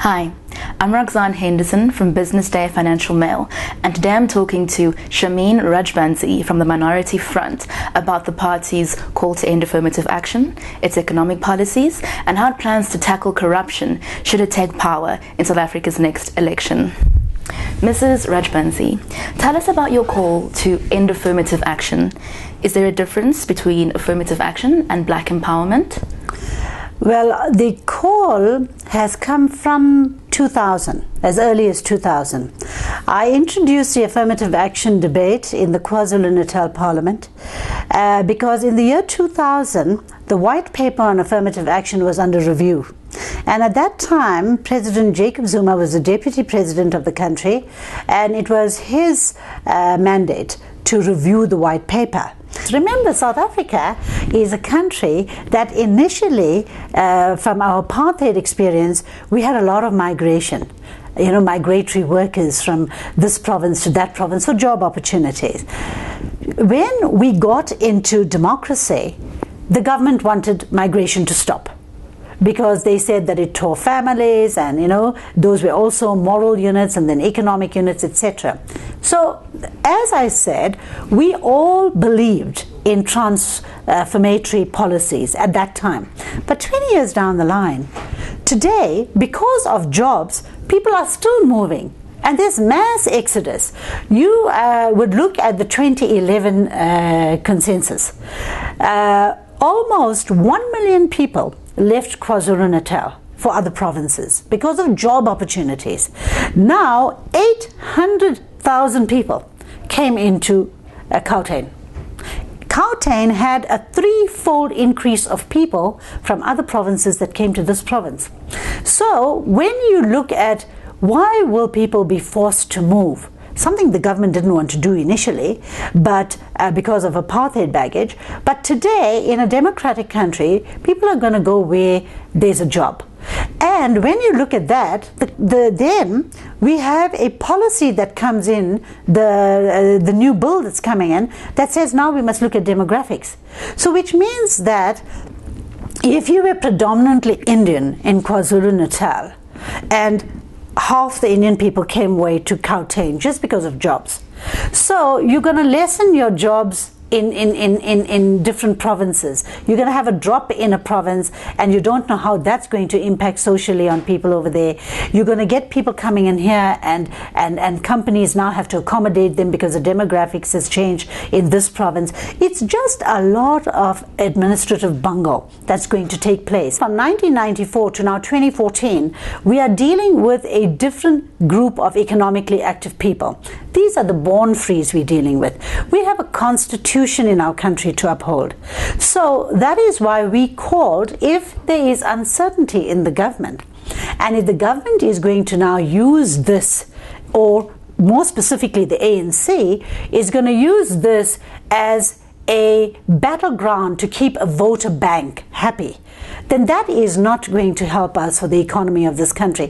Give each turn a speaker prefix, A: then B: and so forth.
A: Hi, I'm Roxanne Henderson from Business Day Financial Mail, and today I'm talking to Shameen Rajbansi from the Minority Front about the party's call to end affirmative action, its economic policies, and how it plans to tackle corruption should it take power in South Africa's next election. Mrs. Rajbansi, tell us about your call to end affirmative action. Is there a difference between affirmative action and black empowerment?
B: Well, the call has come from 2000, as early as 2000. I introduced the affirmative action debate in the KwaZulu-Natal Parliament because in the year 2000, the white paper on affirmative action was under review. And at that time, President Jacob Zuma was the deputy president of the country, and it was his mandate to review the white paper. Remember, South Africa is a country that initially, from our apartheid experience, we had a lot of migration. Migratory workers from this province to that province for job opportunities. When we got into democracy, the government wanted migration to stop, because they said that it tore families, and those were also moral units and then economic units, etc. So, as I said, we all believed in transformatory policies at that time. But 20 years down the line, today, because of jobs, people are still moving. And there's mass exodus. You would look at the 2011 consensus. Almost 1 million people left KwaZulu-Natal for other provinces because of job opportunities. Now, 800,000 people came into Gauteng. Gauteng had a threefold increase of people from other provinces that came to this province. So, when you look at why will people be forced to move, something the government didn't want to do initially, but because of apartheid baggage. But today, in a democratic country, people are going to go where there's a job. And when you look at that, then we have a policy that comes in, the new bill that's coming in, that says now we must look at demographics. So which means that if you were predominantly Indian in KwaZulu-Natal, and half the Indian people came away to Gauteng just because of jobs. So you're going to lessen your jobs in different provinces. You're going to have a drop in a province, and you don't know how that's going to impact socially on people over there. You're going to get people coming in here, and companies now have to accommodate them because the demographics has changed in this province. It's just a lot of administrative bungle that's going to take place. From 1994 to now 2014, we are dealing with a different group of economically active people. These are the born frees we're dealing with. We have a constitution in our country to uphold. So that is why we called, if there is uncertainty in the government, and if the government is going to now use this, or more specifically the ANC is going to use this as a battleground to keep a voter bank happy, then that is not going to help us for the economy of this country.